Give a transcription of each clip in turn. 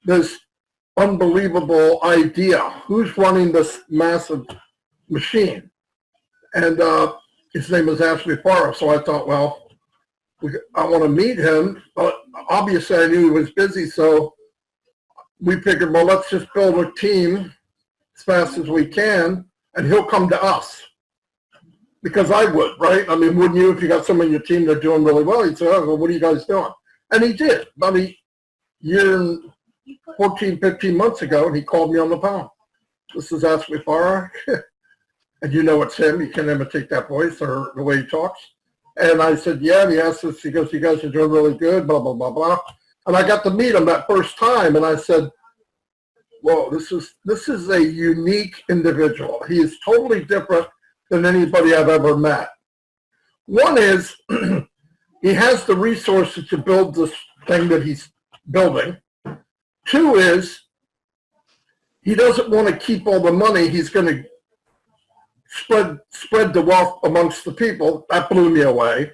this unbelievable idea. Who's running this massive machine? And his name is Ashley Farah. So I thought, well, I want to meet him. But obviously, I knew he was busy. So we figured, well, let's just build a team as fast as we can, and he'll come to us. Because I would, right? I mean, wouldn't you if you got someone in your team that are doing really well? He'd say, oh, well, what are you guys doing? And he did. About a year and 14, 15 months ago, and he called me on the phone. This is Ashley Farah. And you know it's him. You can imitate that voice or the way he talks. And I said, yeah. And he asked us, he goes, you guys are doing really good, blah, blah, blah, blah. And I got to meet him that first time. And I said, whoa, this is a unique individual. He is totally different than anybody I've ever met. One is he has the resources to build this thing that he's building. Two is he doesn't want to keep all the money. He's going to spread the wealth amongst the people. That blew me away.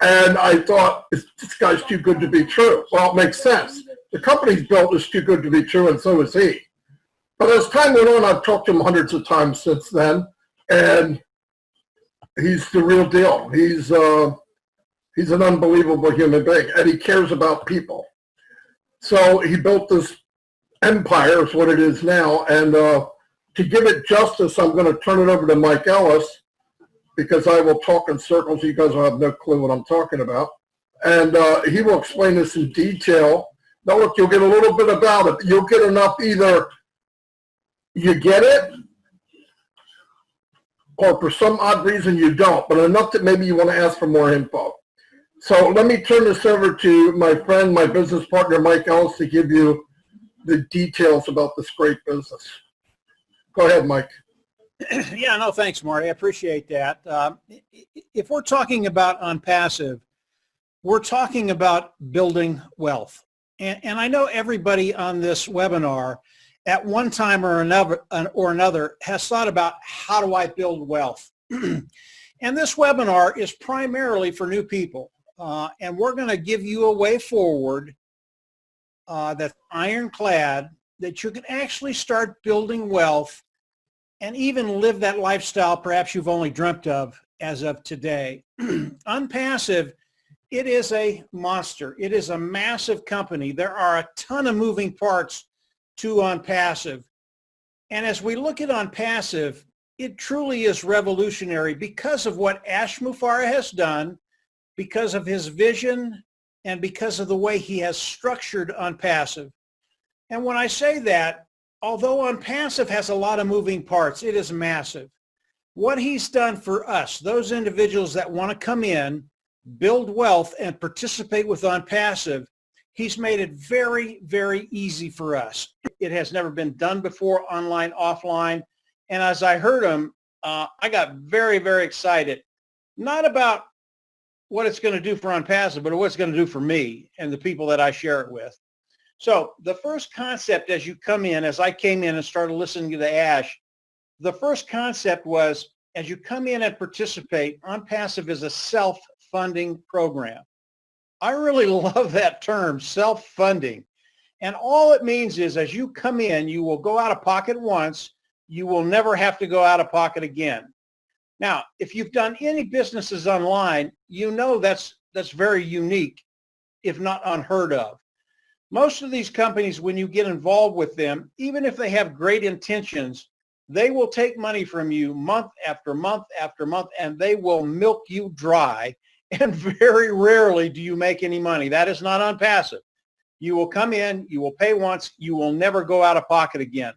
And I thought, this guy's too good to be true. Well, it makes sense. The company's built is too good to be true, and so is he. But as time went on, I've talked to him hundreds of times since then. And he's the real deal. He's an unbelievable human being, and he cares about people. So he built this empire, is what it is now. And to give it justice, I'm going to turn it over to Mike Ellis, because I will talk in circles. You guys will have no clue what I'm talking about. And he will explain this in detail. Now, look, you'll get a little bit about it. You'll get enough, either you get it, or for some odd reason you don't, but enough that maybe you want to ask for more info. So let me turn this over to my friend, my business partner, Mike Ellis, to give you the details about this great business. Go ahead, Mike. Yeah, no, thanks, Marty. I appreciate that. If we're talking about Onpassive, we're talking about building wealth. And I know everybody on this webinar at one time or another has thought about, how do I build wealth? And this webinar is primarily for new people. And we're going to give you a way forward that's ironclad, that you can actually start building wealth and even live that lifestyle perhaps you've only dreamt of as of today. Onpassive, it is a monster. It is a massive company. There are a ton of moving parts to Onpassive. And as we look at Onpassive, it truly is revolutionary because of what Ash Mufareh has done, because of his vision, and because of the way he has structured Onpassive. And when I say that, although Onpassive has a lot of moving parts, it is massive. What he's done for us, those individuals that want to come in, build wealth, and participate with Onpassive, he's made it very, very easy for us. It has never been done before, online, offline. And as I heard him, I got very, very excited, not about what it's going to do for Onpassive, but what it's going to do for me and the people that I share it with. So the first concept as you come in, as I came in and started listening to Ash, the first concept was, as you come in and participate, Onpassive is a self-funding program. I really love that term, self-funding. And all it means is, as you come in, you will go out of pocket once. You will never have to go out of pocket again. Now, if you've done any businesses online, you know that's very unique, if not unheard of. Most of these companies, when you get involved with them, even if they have great intentions, they will take money from you month after month after month, and they will milk you dry. And very rarely do you make any money. That is not Onpassive. You will come in, you will pay once, you will never go out of pocket again.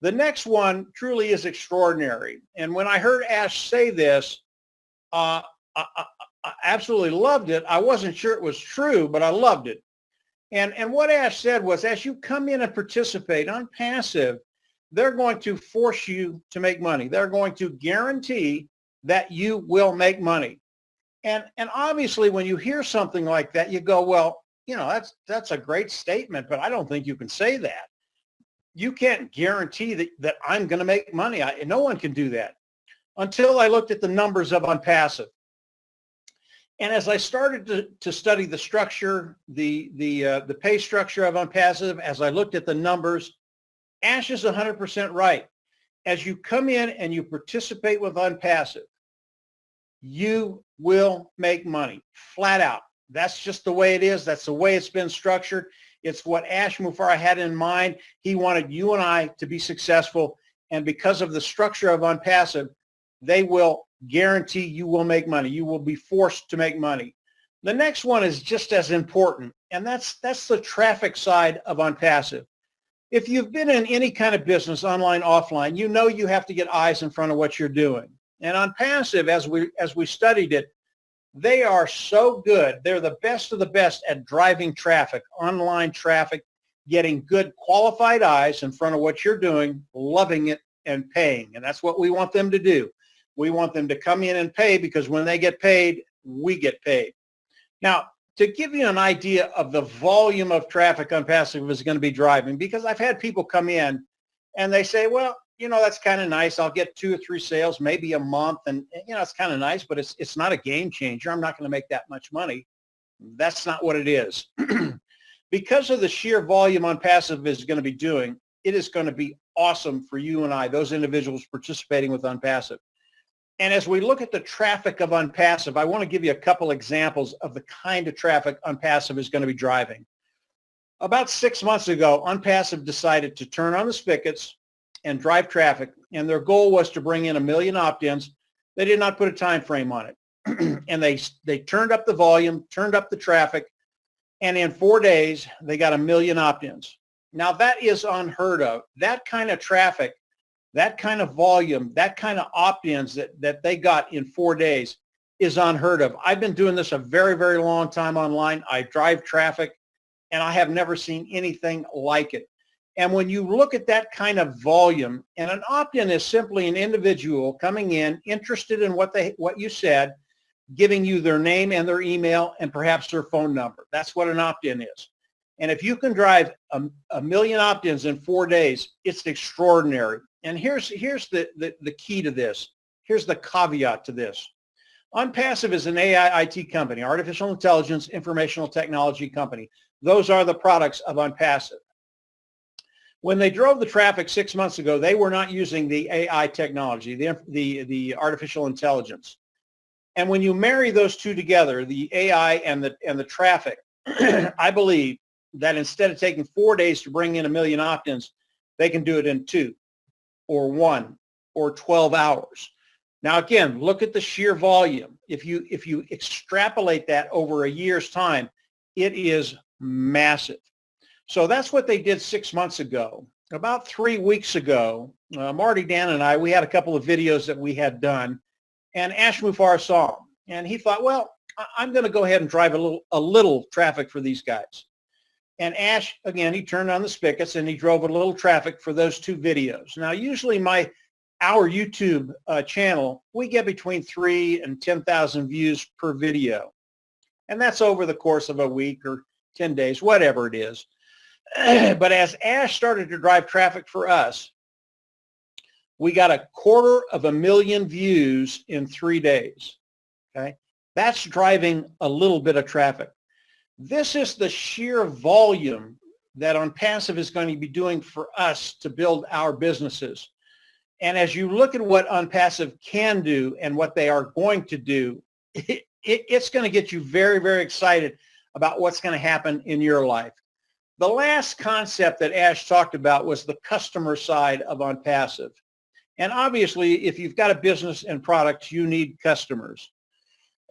The next one truly is extraordinary. And when I heard Ash say this, I absolutely loved it. I wasn't sure it was true, but I loved it. And what Ash said was, as you come in and participate Onpassive, they're going to force you to make money. They're going to guarantee that you will make money. And obviously, when you hear something like that, you go, well, you know, that's a great statement, but I don't think you can say that. You can't guarantee that I'm going to make money. No one can do that. Until I looked at the numbers of Onpassive. And as I started to study the structure, the pay structure of Onpassive, as I looked at the numbers, Ash is 100% right. As you come in and you participate with Onpassive, you will make money, flat out. That's just the way it is. That's the way it's been structured. It's what Ash Mufareh had in mind. He wanted you and I to be successful. And because of the structure of Onpassive, they will guarantee you will make money. You will be forced to make money. The next one is just as important, and that's the traffic side of Onpassive. If you've been in any kind of business, online, offline, you know you have to get eyes in front of what you're doing. And Onpassive, as we studied it, they are so good. They're the best of the best at driving traffic, online traffic, getting good qualified eyes in front of what you're doing, loving it, and paying. And that's what we want them to do. We want them to come in and pay, because when they get paid, we get paid. Now, to give you an idea of the volume of traffic Onpassive is going to be driving, because I've had people come in and they say, well, you know, that's kind of nice. I'll get 2 or 3 sales, maybe a month. And, you know, it's kind of nice, but it's not a game changer. I'm not going to make that much money. That's not what it is. Because of the sheer volume Onpassive is going to be doing, it is going to be awesome for you and I, those individuals participating with Onpassive. And as we look at the traffic of Onpassive, I want to give you a couple examples of the kind of traffic Onpassive is going to be driving. About 6 months ago, Onpassive decided to turn on the spigots and drive traffic, and their goal was to bring in 1 million opt-ins. They did not put a time frame on it. And they turned up the volume, turned up the traffic, and in 4 days, they got 1 million opt-ins. Now, that is unheard of. That kind of traffic, that kind of volume, that kind of opt-ins that they got in 4 days is unheard of. I've been doing this a very, very long time online. I drive traffic, and I have never seen anything like it. And when you look at that kind of volume, and an opt-in is simply an individual coming in, interested in what you said, giving you their name and their email and perhaps their phone number. That's what an opt-in is. And if you can drive a million opt-ins in 4 days, it's extraordinary. And here's the key to this. Here's the caveat to this. Onpassive is an AI IT company, artificial intelligence, informational technology company. Those are the products of Onpassive. When they drove the traffic 6 months ago, they were not using the AI technology, the artificial intelligence. And when you marry those two together, the AI and the traffic, I believe that instead of taking 4 days to bring in 1 million opt-ins, they can do it in 2 or 1 or 12 hours. Now, again, look at the sheer volume. If you extrapolate that over a year's time, it is massive. So that's what they did 6 months ago. About 3 weeks ago, Marty, Dan, and I, we had a couple of videos that we had done, and Ash Mufareh saw them. And he thought, well, I'm going to go ahead and drive a little traffic for these guys. And Ash, again, he turned on the spigots and he drove a little traffic for those 2 videos. Now, usually our YouTube channel, we get between 3 and 10,000 views per video. And that's over the course of a week or 10 days, whatever it is. But as Ash started to drive traffic for us, we got 250,000 views in 3 days. Okay, that's driving a little bit of traffic. This is the sheer volume that Onpassive is going to be doing for us to build our businesses. And as you look at what Onpassive can do and what they are going to do, it's going to get you very, very excited about what's going to happen in your life. The last concept that Ash talked about was the customer side of Onpassive. And obviously, if you've got a business and products, you need customers.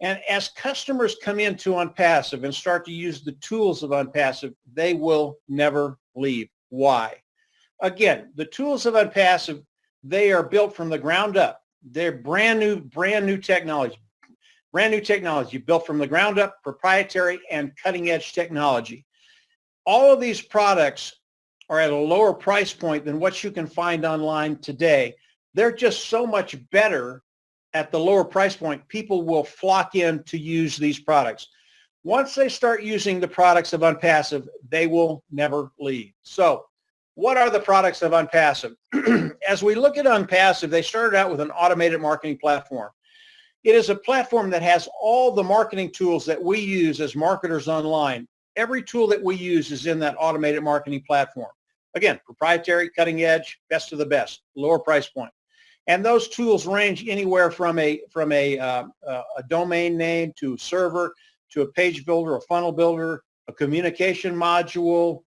And as customers come into Onpassive and start to use the tools of Onpassive, they will never leave. Why? Again, the tools of Onpassive, they are built from the ground up. They're brand new technology. Brand new technology built from the ground up, proprietary and cutting edge technology. All of these products are at a lower price point than what you can find online today. They're just so much better at the lower price point. People will flock in to use these products. Once they start using the products of Onpassive, they will never leave. So what are the products of Onpassive? As we look at Onpassive, they started out with an automated marketing platform. It is a platform that has all the marketing tools that we use as marketers online. Every tool that we use is in that automated marketing platform. Again, proprietary, cutting edge, best of the best, lower price point. And those tools range anywhere from a domain name to a server to a page builder, a funnel builder, a communication module,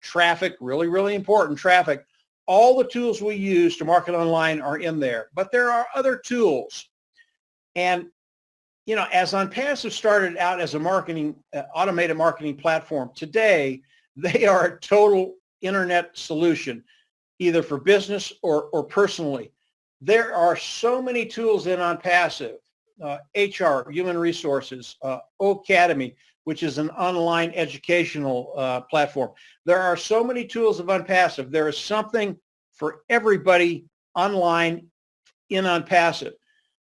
traffic, really, really important traffic. All the tools we use to market online are in there, but there are other tools. And, you know, as Onpassive started out as a marketing, automated marketing platform, today they are a total internet solution, either for business or personally. There are so many tools in Onpassive, HR, human resources, Academy, which is an online educational platform. There are so many tools of Onpassive. There is something for everybody online in Onpassive.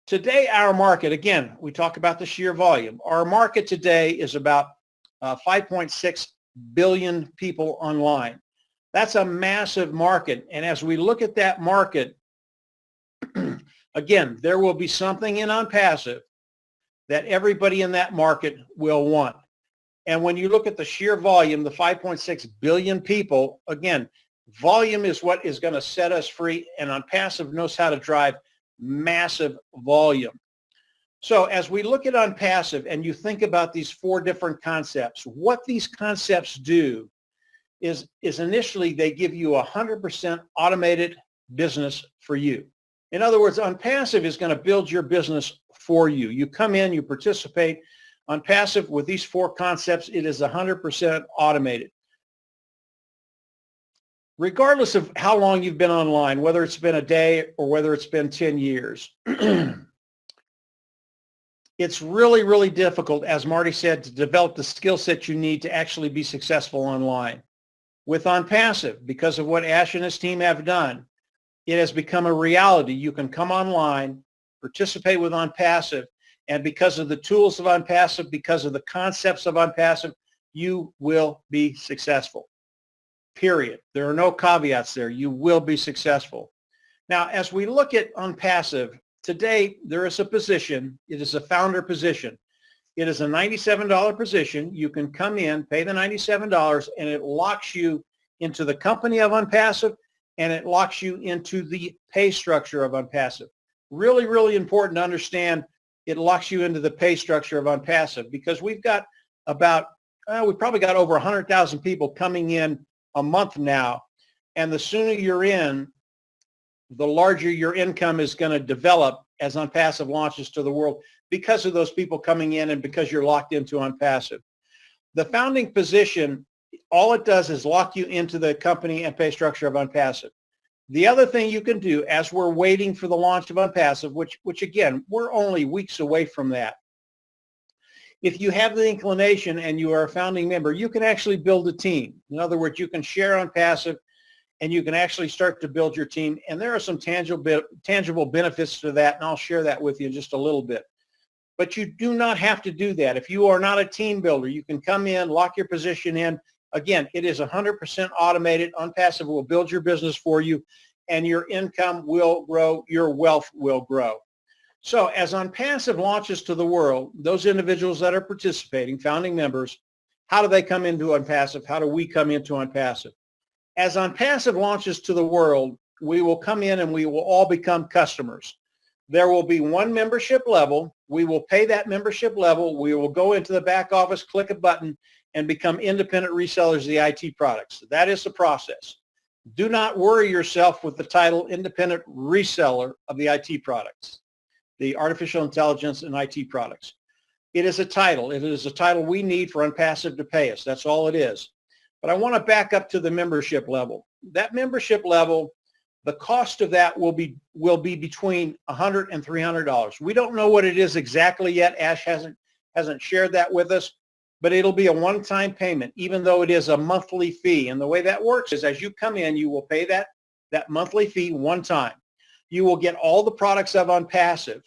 Today, our market, again, we talk about the sheer volume. Our market today is about 5.6 billion people online. That's a massive market. And as we look at that market, again, there will be something in Onpassive that everybody in that market will want. And when you look at the sheer volume, the 5.6 billion people, again, volume is what is going to set us free, and Onpassive knows how to drive massive volume. So as we look at Onpassive and you think about these four different concepts, what these concepts do is initially they give you 100% automated business for you. In other words, Onpassive is going to build your business for you. You come in, you participate. Onpassive, with these four concepts, it is 100% automated. Regardless of how long you've been online, whether it's been a day or whether it's been 10 years, it's really, really difficult, as Marty said, to develop the skill set you need to actually be successful online. With Onpassive, because of what Ash and his team have done, it has become a reality. You can come online, participate with Onpassive, and because of the tools of Onpassive, because of the concepts of Onpassive, you will be successful. Period. There are no caveats there. You will be successful. Now, as we look at Onpassive, today there is a position. It is a founder position. It is a $97 position. You can come in, pay the $97, and it locks you into the company of Onpassive, and it locks you into the pay structure of Onpassive. Really, really important to understand it locks you into the pay structure of Onpassive, because we've got about, we've probably got over 100,000 people coming in a month now, and the sooner you're in, the larger your income is going to develop as Onpassive launches to the world because of those people coming in and because you're locked into Onpassive. The founding position, all it does is lock you into the company and pay structure of Onpassive. The other thing you can do as we're waiting for the launch of Onpassive, which again, we're only weeks away from that. If you have the inclination and you are a founding member, you can actually build a team. In other words, you can share Onpassive and you can actually start to build your team. And there are some tangible benefits to that, and I'll share that with you in just a little bit. But you do not have to do that. If you are not a team builder, you can come in, lock your position in. Again, it is 100% automated. Onpassive will build your business for you, and your income will grow, your wealth will grow. So as Onpassive launches to the world, those individuals that are participating, founding members, how do they come into Onpassive? How do we come into Onpassive? As Onpassive launches to the world, we will come in and we will all become customers. There will be one membership level. We will pay that membership level. We will go into the back office, click a button, and become independent resellers of the IT products. That is the process. Do not worry yourself with the title independent reseller of the IT products, the artificial intelligence and IT products. It is a title. It is a title we need for Onpassive to pay us. That's all it is. But I want to back up to the membership level. That membership level, the cost of that will be between $100 and $300. We don't know what it is exactly yet. Ash hasn't shared that with us, but it'll be a one-time payment, even though it is a monthly fee. And the way that works is as you come in, you will pay that monthly fee one time. You will get all the products of Onpassive,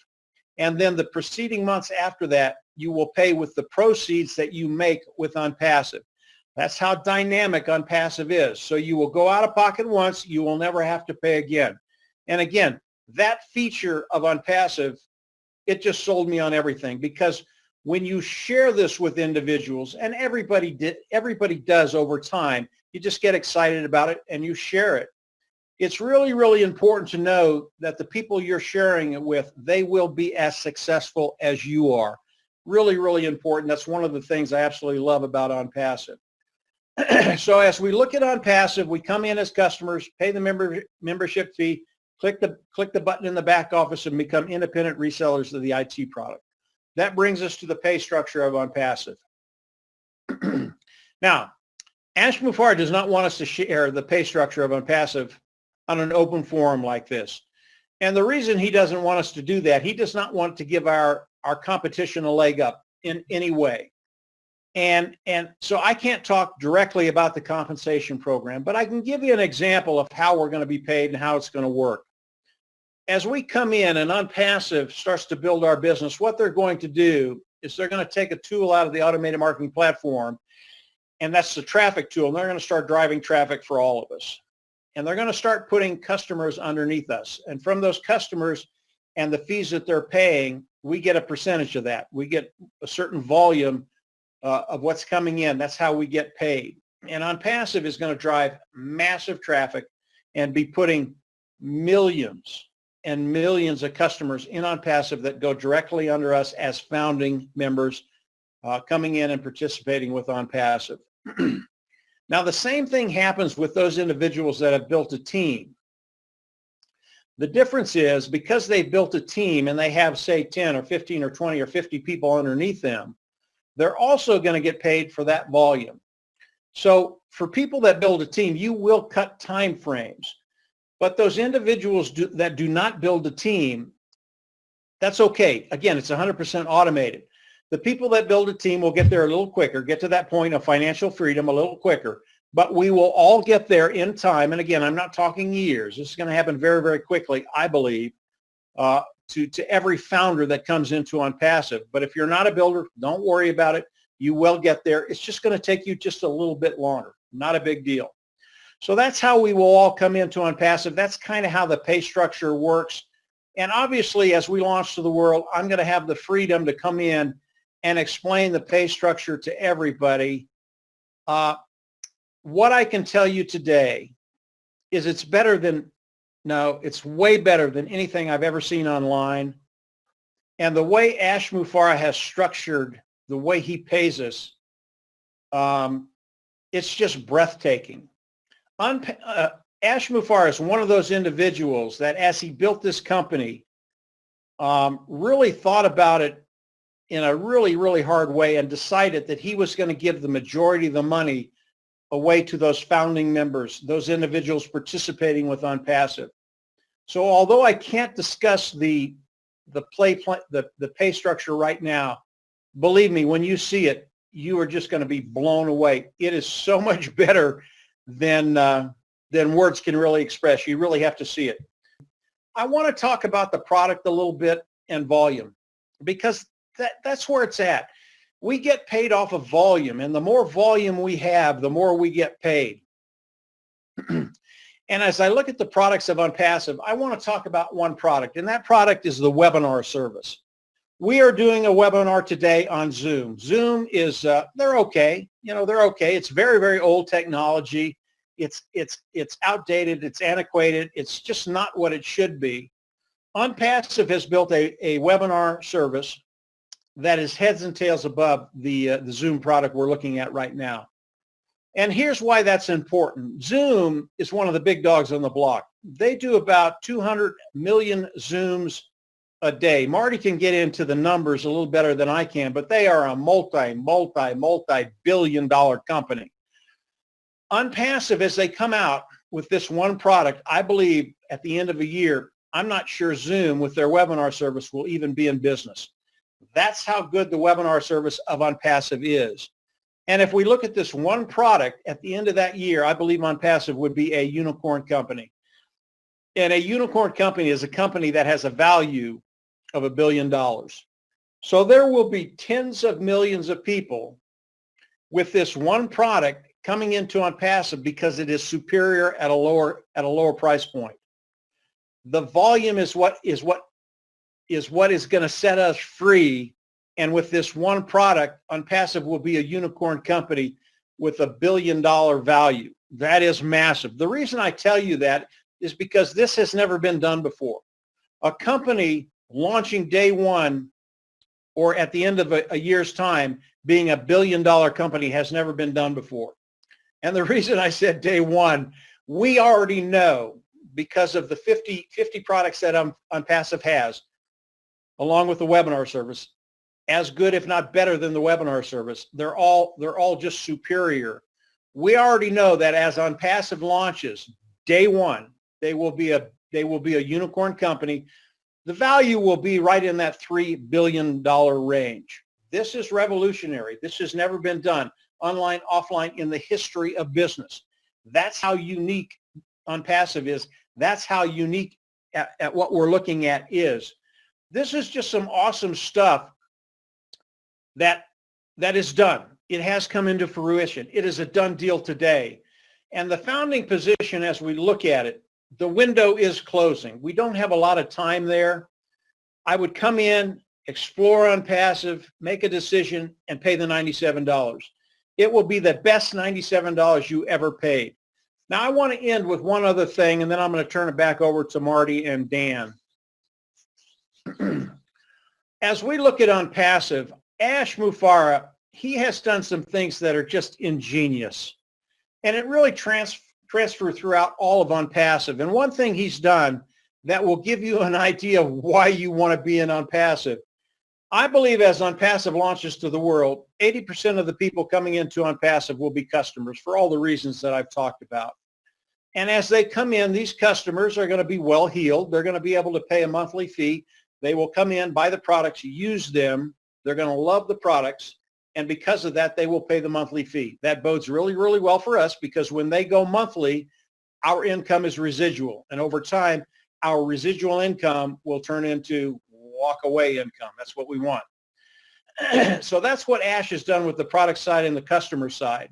and then the preceding months after that, you will pay with the proceeds that you make with Onpassive. That's how dynamic Onpassive is. So you will go out of pocket once, you will never have to pay again. And again, that feature of Onpassive it just sold me on everything, because when you share this with individuals, and everybody does over time, you just get excited about it and you share it. It's really, really important to know that the people you're sharing it with, they will be as successful as you are. Really, really important. That's one of the things I absolutely love about Onpassive. So as we look at Onpassive, we come in as customers, pay the membership fee, click the button in the back office, and become independent resellers of the IT product. That brings us to the pay structure of Onpassive. Now, Ash Mufareh does not want us to share the pay structure of Onpassive on an open forum like this. And the reason he doesn't want us to do that, he does not want to give our competition a leg up in any way. And so I can't talk directly about the compensation program, but I can give you an example of how we're going to be paid and how it's going to work. As we come in and Onpassive starts to build our business, what they're going to do is they're going to take a tool out of the automated marketing platform, and that's the traffic tool, and they're going to start driving traffic for all of us. And they're going to start putting customers underneath us. And from those customers and the fees that they're paying, we get a percentage of that. We get a certain volume of what's coming in. That's how we get paid. And Onpassive is going to drive massive traffic and be putting millions and millions of customers in Onpassive that go directly under us as founding members, coming in and participating with Onpassive. Now, the same thing happens with those individuals that have built a team. The difference is, because they've built a team and they have, say, 10 or 15 or 20 or 50 people underneath them, they're also going to get paid for that volume. So for people that build a team, you will cut time frames. But those individuals that do not build a team, that's okay. Again, it's 100% automated. The people that build a team will get there a little quicker, get to that point of financial freedom a little quicker, but we will all get there in time. And again, I'm not talking years. This is going to happen very, very quickly, I believe, to every founder that comes into Onpassive. But if you're not a builder, don't worry about it. You will get there. It's just going to take you just a little bit longer. Not a big deal. So that's how we will all come into Onpassive. That's kind of how the pay structure works. And obviously, as we launch to the world, I'm going to have the freedom to come in and explain the pay structure to everybody. What I can tell you today is it's way better than anything I've ever seen online. And the way Ash Mufareh has structured the way he pays us, it's just breathtaking. Ash Mufareh is one of those individuals that, as he built this company, really thought about it in a really, really hard way and decided that he was going to give the majority of the money away to those founding members, those individuals participating with Onpassive. So although I can't discuss the pay structure right now, believe me, when you see it, you are just going to be blown away. It is so much better than words can really express. You really have to see it. I want to talk about the product a little bit and volume, because that's where it's at. We get paid off of volume, and the more volume we have, the more we get paid. And as I look at the products of Onpassive, I want to talk about one product, and that product is the webinar service. We are doing a webinar today on Zoom. Zoom is, they're okay. They're okay. It's very, very old technology. It's outdated. It's antiquated. It's just not what it should be. Onpassive has built a webinar service that is heads and tails above the Zoom product we're looking at right now. And here's why that's important. Zoom is one of the big dogs on the block. They do about 200 million Zooms a day. Marty can get into the numbers a little better than I can, but they are a multi-billion dollar company. Onpassive, as they come out with this one product, I believe at the end of a year, I'm not sure Zoom with their webinar service will even be in business. That's how good the webinar service of Onpassive is. And if we look at this one product at the end of that year, I believe Onpassive would be a unicorn company. And a unicorn company is a company that has a value of $1 billion. So there will be tens of millions of people with this one product coming into Onpassive because it is superior at a lower price point. The volume is what is what is going to set us free. And with this one product, Onpassive will be a unicorn company with $1 billion value. That is massive. The reason I tell you that is because this has never been done before. A company launching day one or at the end of a year's time being $1 billion company has never been done before. And the reason I said day one, we already know because of the 50 products that Onpassive has, along with the webinar service, as good, if not better than the webinar service. They're all just superior. We already know that as Onpassive launches, day one, they will be a unicorn company. The value will be right in that $3 billion range. This is revolutionary. This has never been done, online, offline, in the history of business. That's how unique Onpassive is. That's how unique at what we're looking at is. This is just some awesome stuff that is done. It has come into fruition. It is a done deal today. And the founding position, as we look at it, the window is closing. We don't have a lot of time there. I would come in, explore Onpassive, make a decision, and pay the $97. It will be the best $97 you ever paid. Now, I want to end with one other thing, and then I'm going to turn it back over to Marty and Dan. As we look at Onpassive, Ash Mufareh, he has done some things that are just ingenious. And it really transfer throughout all of Onpassive. And one thing he's done that will give you an idea of why you want to be in Onpassive. I believe as Onpassive launches to the world, 80% of the people coming into Onpassive will be customers for all the reasons that I've talked about. And as they come in, these customers are going to be well-heeled. They're going to be able to pay a monthly fee. They will come in, buy the products, use them. They're going to love the products. And because of that, they will pay the monthly fee. That bodes really, really well for us because when they go monthly, our income is residual. And over time, our residual income will turn into walk-away income. That's what we want. So that's what Ash has done with the product side and the customer side.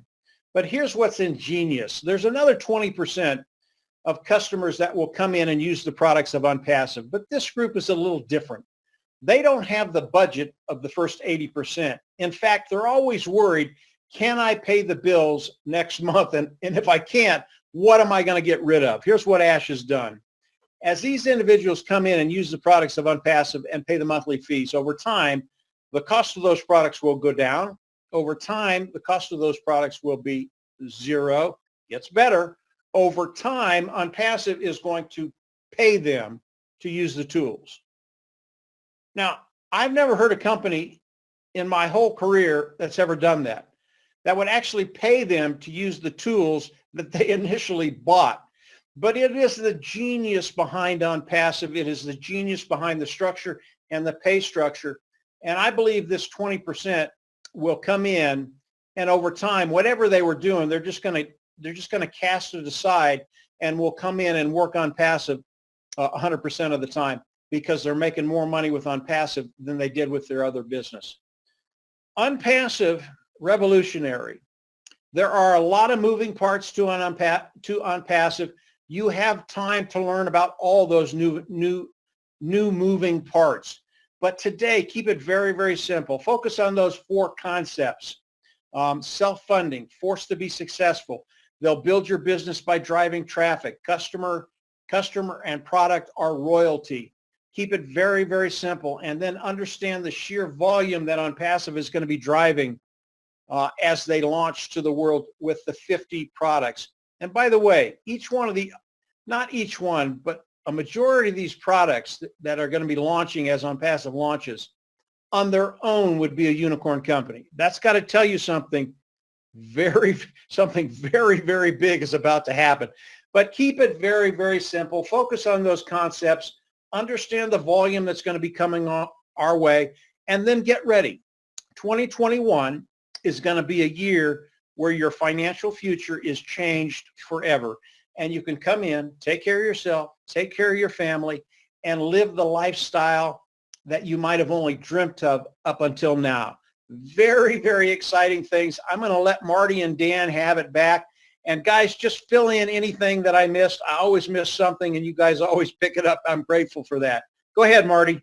But here's what's ingenious. There's another 20% of customers that will come in and use the products of Onpassive. But this group is a little different. They don't have the budget of the first 80%. In fact, they're always worried, can I pay the bills next month? And if I can't, what am I going to get rid of? Here's what Ash has done. As these individuals come in and use the products of Onpassive and pay the monthly fees, over time, the cost of those products will go down. Over time, the cost of those products will be zero. Gets better. Over time, Onpassive is going to pay them to use the tools. Now, I've never heard a company in my whole career that's ever done that would actually pay them to use the tools that they initially bought. But it is the genius behind Onpassive. It is the genius behind the structure and the pay structure. And I believe this 20% will come in, and over time, whatever they were doing, they're just going to cast it aside and will come in and work Onpassive 100% of the time because they're making more money with Onpassive than they did with their other business. Onpassive, revolutionary. There are a lot of moving parts to Onpassive. You have time to learn about all those new moving parts. But today, keep it very, very simple. Focus on those 4 concepts. Self-funding, forced to be successful. They'll build your business by driving traffic. Customer and product are royalty. Keep it very, very simple. And then understand the sheer volume that Onpassive is going to be driving as they launch to the world with the 50 products. And by the way, not each one, but a majority of these products that are going to be launching as Onpassive launches on their own would be a unicorn company. That's got to tell you something very, very big is about to happen. But keep it very, very simple. Focus on those concepts. Understand the volume that's going to be coming our way, and then get ready. 2021 is going to be a year where your financial future is changed forever. And you can come in, take care of yourself, take care of your family, and live the lifestyle that you might have only dreamt of up until now. Very, very exciting things. I'm going to let Marty and Dan have it back. And guys, just fill in anything that I missed. I always miss something, and you guys always pick it up. I'm grateful for that. Go ahead, Marty.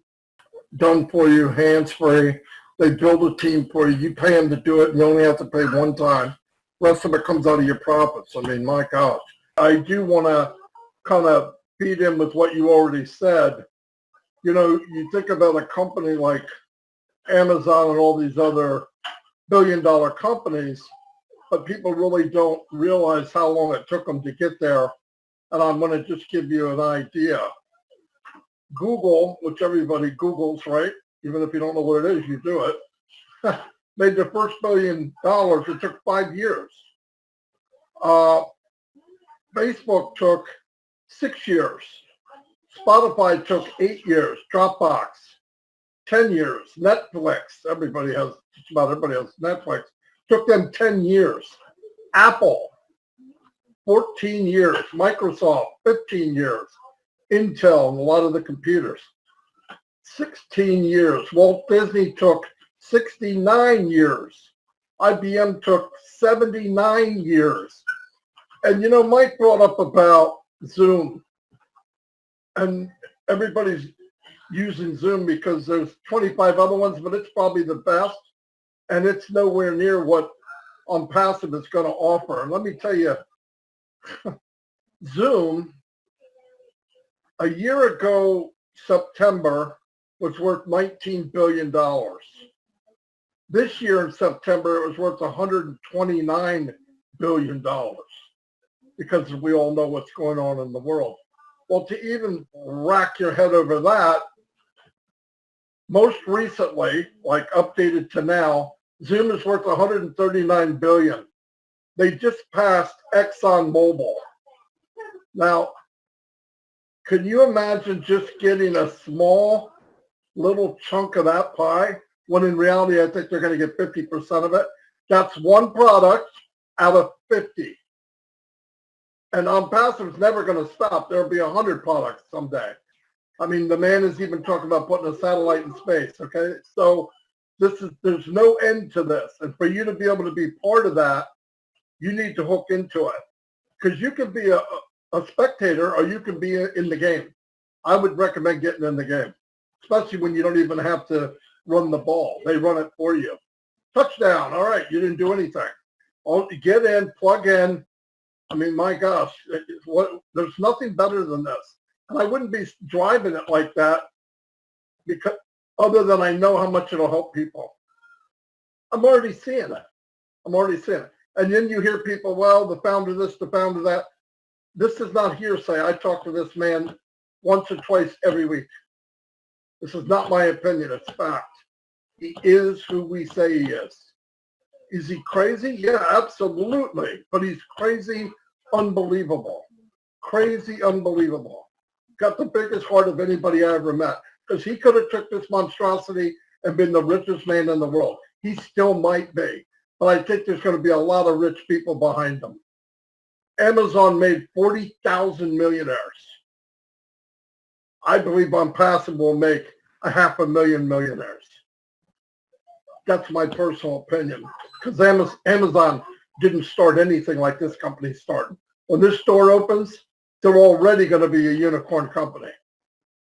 done for you, hands-free. They build a team for you. You pay them to do it, and you only have to pay one time. The rest of it comes out of your profits. I mean, my gosh. I do want to kind of feed in with what you already said. You know, you think about a company like Amazon and all these other billion-dollar companies, but people really don't realize how long it took them to get there. And I'm going to just give you an idea. Google, which everybody Googles, right? Even if you don't know what it is, you do it. Made their first $1 billion. It took 5 years. Facebook took 6 years. Spotify took 8 years. Dropbox, 10 years. Netflix, just about everybody has Netflix. Took them 10 years. Apple, 14 years. Microsoft, 15 years. Intel and a lot of the computers, 16 years. Walt Disney took 69 years. IBM took 79 years. And you know, Mike brought up about Zoom. And everybody's using Zoom because there's 25 other ones, but it's probably the best. And it's nowhere near what Onpassive is going to offer. And let me tell you, Zoom, a year ago, September, was worth $19 billion. This year in September, it was worth $129 billion because we all know what's going on in the world. Well, to even rack your head over that, most recently, like updated to now, Zoom is worth $139 billion. They just passed ExxonMobil. Now, can you imagine just getting a small little chunk of that pie when in reality I think they're going to get 50% of it? That's one product out of 50. And Onpassive is never going to stop. There'll be 100 products someday. I mean, the man is even talking about putting a satellite in space, okay? So there's no end to this. And for you to be able to be part of that, you need to hook into it. Because you can be a spectator or you can be in the game. I would recommend getting in the game, especially when you don't even have to run the ball. They run it for you. Touchdown. All right, you didn't do anything. Get in, plug in. I mean, my gosh, there's nothing better than this. And I wouldn't be driving it like that because other than I know how much it'll help people. I'm already seeing it. And then you hear people, well, the founder this, the founder that. This is not hearsay. I talk to this man once or twice every week. This is not my opinion. It's fact. He is who we say he is. Is he crazy? Yeah, absolutely. But he's crazy, unbelievable. Crazy, unbelievable. Got the biggest heart of anybody I ever met. Because he could have took this monstrosity and been the richest man in the world. He still might be. But I think there's going to be a lot of rich people behind him. Amazon made 40,000 millionaires. I believe Onpassive will make 500,000 millionaires. That's my personal opinion. Because Amazon didn't start anything like this company started. When this store opens, they're already going to be a unicorn company.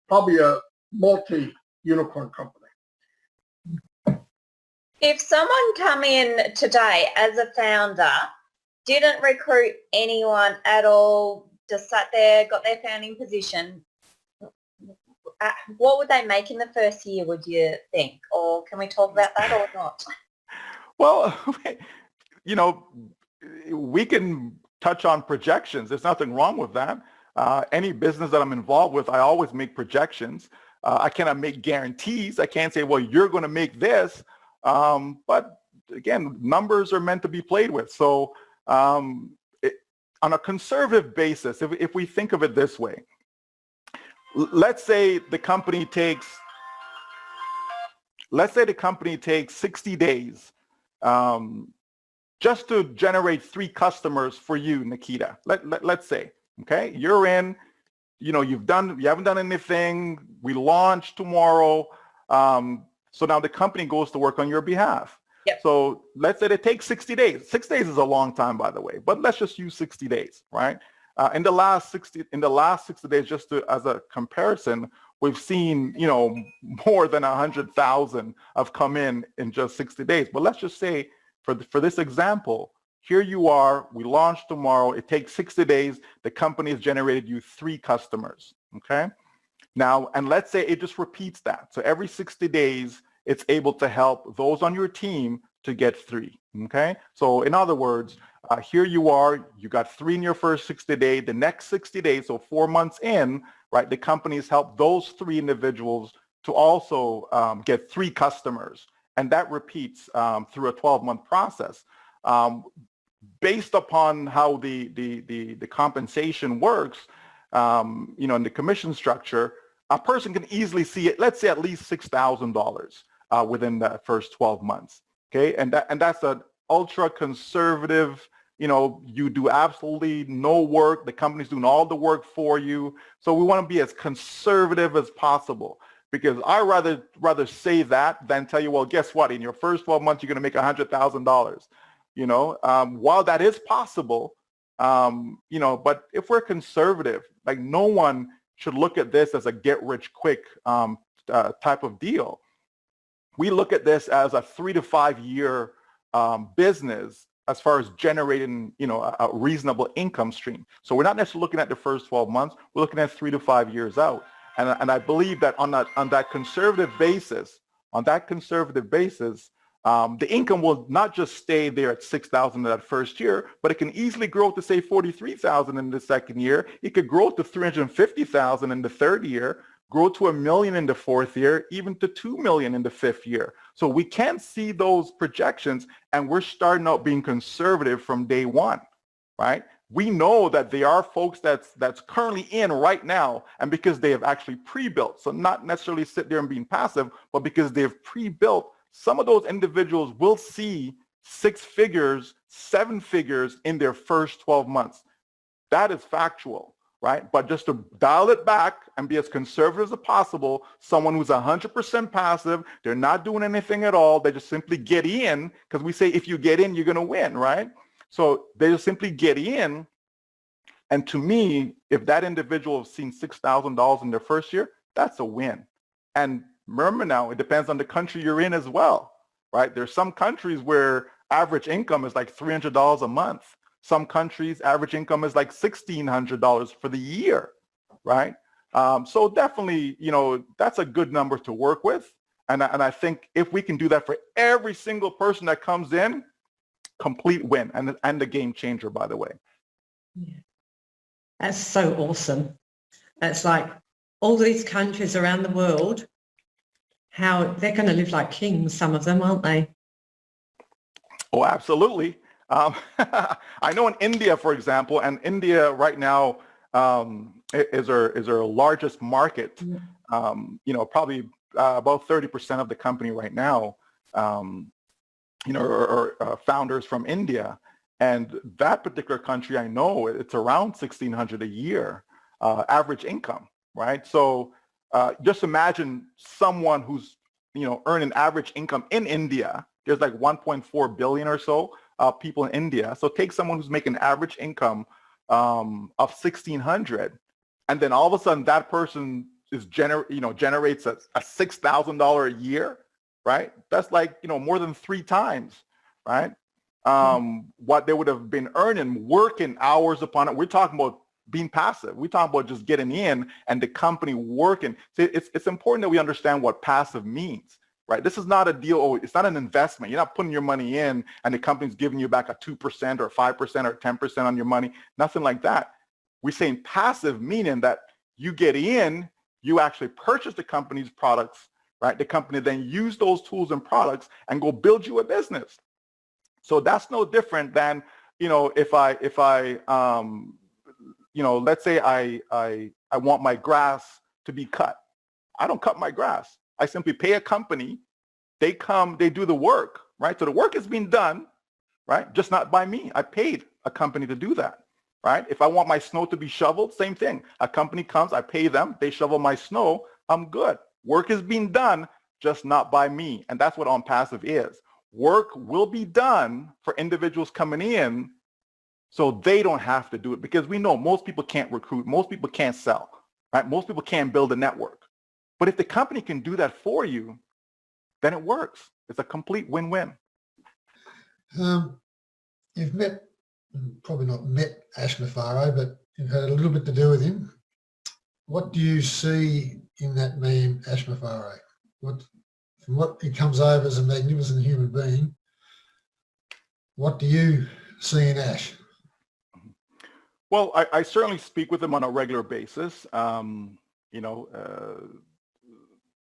Probably a multi-unicorn company. If someone come in today as a founder, didn't recruit anyone at all, just sat there, got their founding position, what would they make in the first year, would you think? Or can we talk about that or not? Well, you know, we can touch on projections. There's nothing wrong with that. Any business that I'm involved with, I always make projections. I cannot make guarantees. I can't say, well, you're going to make this. But again, numbers are meant to be played with. So on a conservative basis, if we think of it this way, let's say the company takes 60 days just to generate 3 customers for you, Nikita. Let's say, okay, you're in, you haven't done anything. We launch tomorrow. So now the company goes to work on your behalf. Yep. So let's say it takes 60 days. 6 days is a long time, by the way, but let's just use 60 days, right? In the last 60 days, just as a comparison, we've seen, more than 100,000 have come in just 60 days. But let's just say for this example, here you are, we launch tomorrow, it takes 60 days, the company has generated you 3 customers, okay? Now, and let's say it just repeats that. So every 60 days, it's able to help those on your team to get 3, okay? So in other words, here you are, you got 3 in your first 60 days, the next 60 days, so 4 months in, right, the company's helped those 3 individuals to also get 3 customers. And that repeats through a 12-month process. Based upon how the compensation works, in the commission structure, a person can easily see it, let's say at least $6,000 within the first 12 months. Okay, and that's an ultra conservative, you do absolutely no work, the company's doing all the work for you. So we want to be as conservative as possible, because I rather say that than tell you, well, guess what, in your first 12 months you're going to make $100,000. While that is possible, but if we're conservative, like, no one should look at this as a get rich quick type of deal. We look at this as a 3 to 5 year business as far as generating, a reasonable income stream. So we're not necessarily looking at the first 12 months. We're looking at 3 to 5 years out. And I believe that on that conservative basis, the income will not just stay there at $6,000 that first year, but it can easily grow to, say, $43,000 in the second year. It could grow to $350,000 in the third year, grow to $1 million in the fourth year, even to $2 million in the fifth year. So we can see those projections, and we're starting out being conservative from day one, right? We know that there are folks that's currently in right now, and because they have actually pre-built, so not necessarily sit there and being passive, but because they've pre-built, some of those individuals will see 6 figures, 7 figures in their first 12 months. That is factual, right? But just to dial it back and be as conservative as possible, someone who's 100% passive, they're not doing anything at all, they just simply get in, because we say if you get in, you're going to win, right? So they just simply get in. And to me, if that individual has seen $6,000 in their first year, that's a win. And remember now, it depends on the country you're in as well, right? There's some countries where average income is like $300 a month. Some countries, average income is like $1,600 for the year, right? So definitely, that's a good number to work with. And I think if we can do that for every single person that comes in, complete win, and the game changer, by the way. Yeah. That's so awesome. That's like all these countries around the world, how they're going to live like kings, some of them, aren't they? Oh, absolutely. I know in India, for example, and India right now is our largest market. Probably about 30% of the company right now, are founders from India. And that particular country, I know it's around $1,600 a year average income, right? So just imagine someone who's, earning average income in India. There's like 1.4 billion or so people in India. So take someone who's making average income of 1,600, and then all of a sudden that person is generates a $6,000 a year, right? That's like, more than 3 times, right? What they would have been earning working hours upon it. We're talking about being passive. We're talking about just getting in and the company working. So it's important that we understand what passive means, right? This is not a deal. It's not an investment. You're not putting your money in and the company's giving you back a 2% or 5% or 10% on your money. Nothing like that. We're saying passive, meaning that you get in, you actually purchase the company's products, right? The company then use those tools and products and go build you a business. So that's no different than, if I let's say I want my grass to be cut. I don't cut my grass. I simply pay a company. They come, they do the work, right? So the work is being done, right? Just not by me. I paid a company to do that, right? If I want my snow to be shoveled, same thing. A company comes, I pay them, they shovel my snow, I'm good. Work is being done, just not by me. And that's what Onpassive is. Work will be done for individuals coming in so they don't have to do it, because we know most people can't recruit, most people can't sell, right? Most people can't build a network, But if the company can do that for you, then it works. It's a complete win-win. You've met, probably not met Ash Mafaro, but you've had a little bit to do with him. What do you see in that man, Ash Mafaro? From what he comes over as a magnificent human being, what do you see in Ash? Well, I certainly speak with him on a regular basis.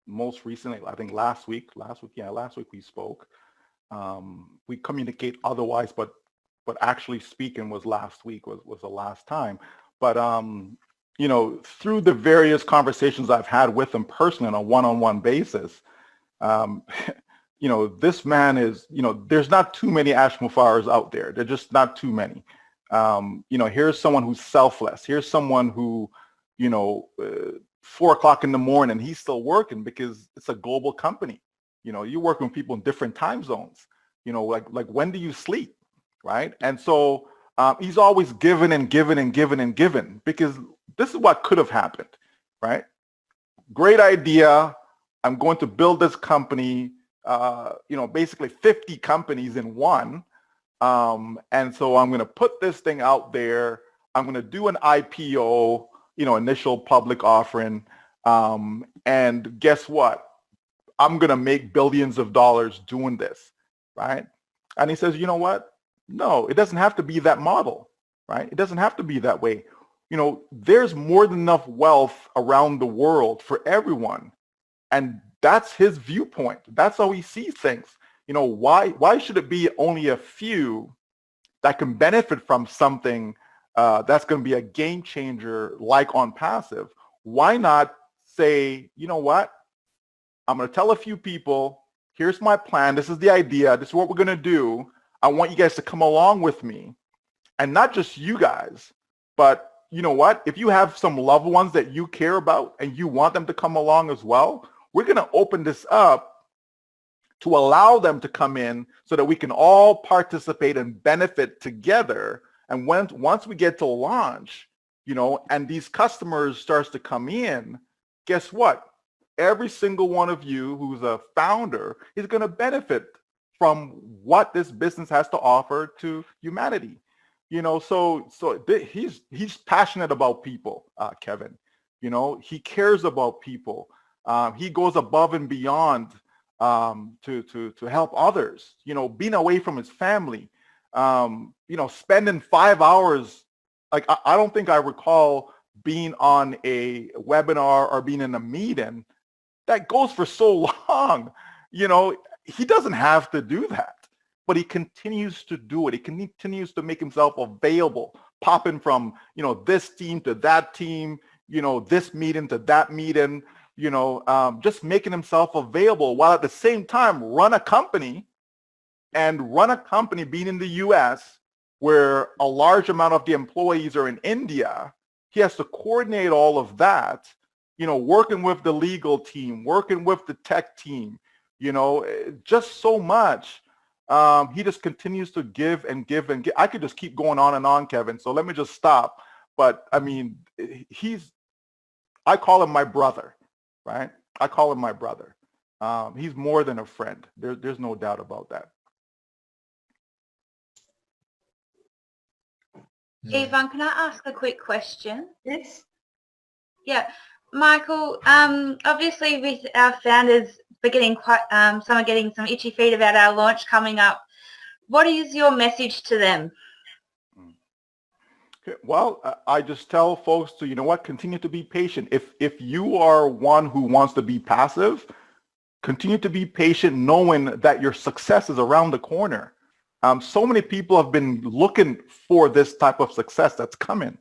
Most recently, I think last week we spoke. We communicate otherwise, but actually speaking was last week was the last time. But through the various conversations I've had with him personally on a one-on-one basis, this man is, there's not too many Ash Mufaras out there. There's just not too many. Here's someone who's selfless. Here's someone who, 4 o'clock in the morning, he's still working because it's a global company. You're working with people in different time zones. Like when do you sleep, right? And so he's always given and given and given and given, because this is what could have happened, right? Great idea. I'm going to build this company, basically 50 companies in one. And so I'm going to put this thing out there. I'm going to do an IPO, initial public offering. And guess what? I'm going to make billions of dollars doing this, right? And he says, you know what? No, it doesn't have to be that model, right? It doesn't have to be that way. There's more than enough wealth around the world for everyone. And that's his viewpoint. That's how he sees things. Why should it be only a few that can benefit from something that's going to be a game changer like Onpassive? Why not say, you know what? I'm going to tell a few people, here's my plan. This is the idea. This is what we're going to do. I want you guys to come along with me. And not just you guys, but you know what? If you have some loved ones that you care about and you want them to come along as well, we're going to open this up to allow them to come in so that we can all participate and benefit together. And once we get to launch, and these customers starts to come in, guess what? Every single one of you who's a founder is going to benefit from what this business has to offer to humanity. So he's passionate about people, Kevin. He cares about people. He goes above and beyond to help others. Being away from his family, spending 5 hours. Like I don't think I recall being on a webinar or being in a meeting that goes for so long. He doesn't have to do that. But he continues to do it. He continues to make himself available, popping from, this team to that team, this meeting to that meeting, just making himself available while at the same time run a company being in the US where a large amount of the employees are in India. He has to coordinate all of that, working with the legal team, working with the tech team, just so much. He just continues to give and give and give. I could just keep going on and on, Kevin. So let me just stop. But I mean, I call him my brother, right? I call him my brother. He's more than a friend. There's no doubt about that. Yvonne, can I ask a quick question? Yes. Yeah, Michael, obviously with our founders, we're getting some are getting some itchy feet about our launch coming up. What is your message to them? Okay, well, I just tell folks to, continue to be patient. If you are one who wants to be passive, continue to be patient, knowing that your success is around the corner. So many people have been looking for this type of success that's coming,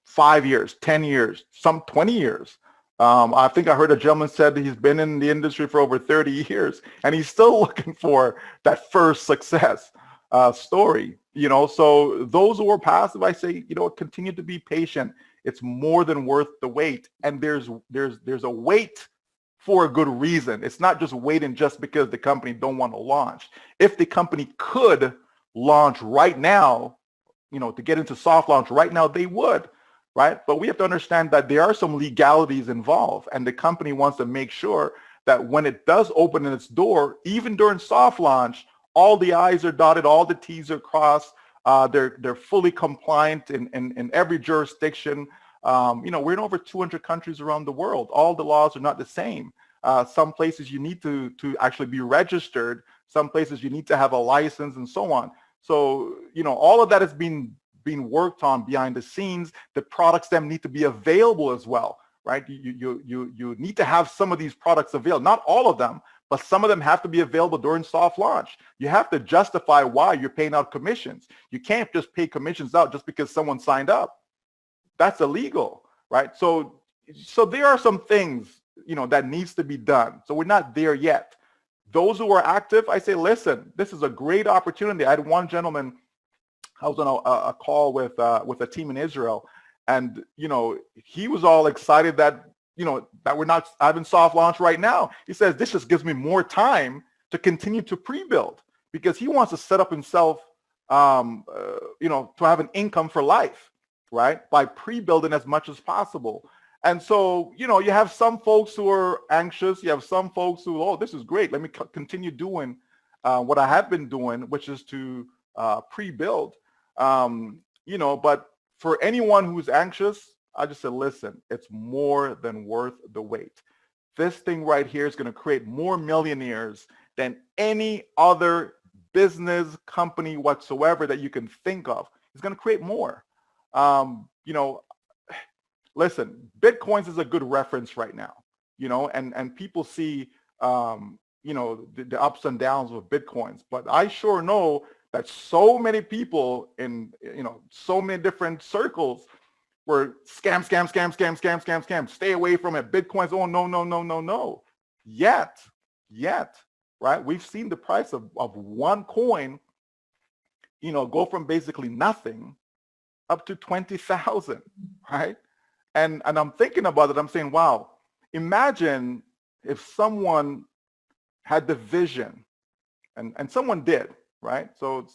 5 years, 10 years, some 20 years. I think I heard a gentleman said that he's been in the industry for over 30 years and he's still looking for that first success story. So those who are passive, I say, continue to be patient. It's more than worth the wait. And there's a wait for a good reason. It's not just waiting just because the company don't want to launch. If the company could launch right now, to get into soft launch right now, they would. right? But we have to understand that there are some legalities involved, and the company wants to make sure that when it does open its door, even during soft launch, all the I's are dotted, all the T's are crossed. They're fully compliant in every jurisdiction. We're in over 200 countries around the world. All the laws are not the same. Some places you need to actually be registered. Some places you need to have a license and so on. So, all of that is being worked on behind the scenes. The products then need to be available as well, right? You need to have some of these products available, not all of them, but some of them have to be available during soft launch. You have to justify why you're paying out commissions. You can't just pay commissions out just because someone signed up. That's illegal, right? So there are some things, that needs to be done. So we're not there yet. Those who are active, I say, listen, this is a great opportunity. I had one gentleman, I was on a call with a team in Israel, and he was all excited that that we're not having soft launch right now. He says this just gives me more time to continue to pre-build, because he wants to set up himself, to have an income for life, right, by pre-building as much as possible. And so, you have some folks who are anxious. You have some folks who, oh, this is great. Let me continue doing what I have been doing, which is to pre-build. But for anyone who's anxious, I just said, listen, it's more than worth the wait. This thing right here is going to create more millionaires than any other business company whatsoever that you can think of. It's going to create more. Listen, Bitcoins is a good reference right now, and people see, the ups and downs of Bitcoins. But I sure know that so many people in, so many different circles were scam. Stay away from it. Bitcoins, oh, no. Yet, right? We've seen the price of one coin, go from basically nothing up to 20,000, right? And I'm thinking about it. I'm saying, wow, imagine if someone had the vision, and someone did, right? So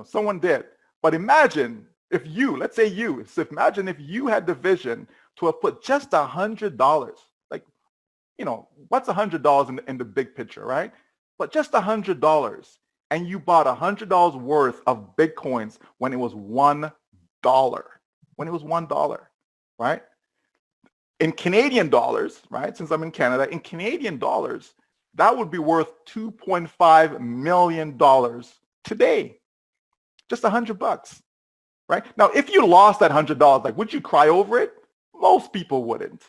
someone did. But imagine if you, let's say you, so imagine if you had the vision to have put just $100, like, what's $100 in the big picture, right? But just $100, and you bought $100 worth of Bitcoins when it was $1, right? In Canadian dollars, right? Since I'm in Canada, in Canadian dollars, that would be worth $2.5 million today. Just $100, right? Now, if you lost that $100, like, would you cry over it? Most people wouldn't.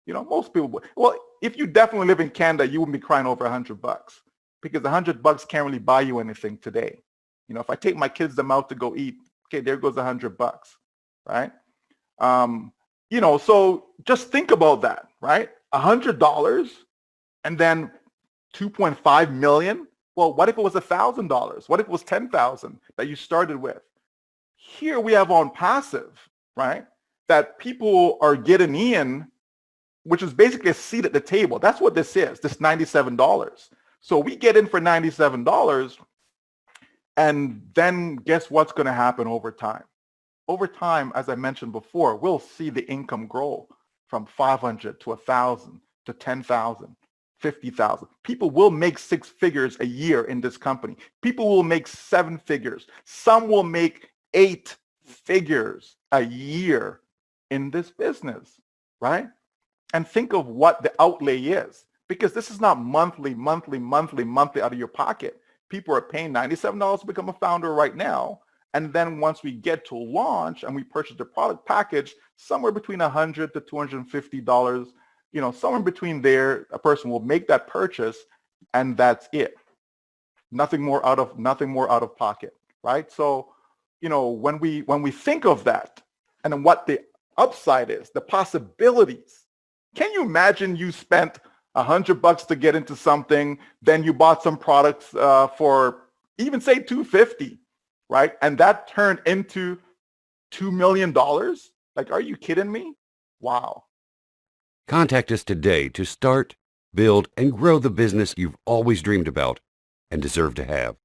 Most people would. Well, if you definitely live in Canada, you wouldn't be crying over $100, because $100 can't really buy you anything today. If I take my kids them out to go eat, okay, there goes $100, right? So just think about that, right? $100 and then 2.5 million. Well, what if it was $1,000? What if it was 10,000 that you started with? Here we have Onpassive, right? That people are getting in, which is basically a seat at the table. That's what this is, this $97. So we get in for $97, and then guess what's going to happen over time? Over time, as I mentioned before, we'll see the income grow from 500 to 1,000 to 10,000, 50,000. People will make 6 figures a year in this company. People will make 7 figures. Some will make 8 figures a year in this business, right? And think of what the outlay is, because this is not monthly out of your pocket. People are paying $97 to become a founder right now. And then once we get to launch and we purchase the product package, somewhere between $100 to $250, somewhere between there, a person will make that purchase, and that's it. Nothing more out of pocket, right? So, when we think of that, and then what the upside is, the possibilities. Can you imagine you spent $100 to get into something, then you bought some products for even say $250, right? And that turned into $2 million? Like, are you kidding me? Wow. Contact us today to start, build, and grow the business you've always dreamed about and deserve to have.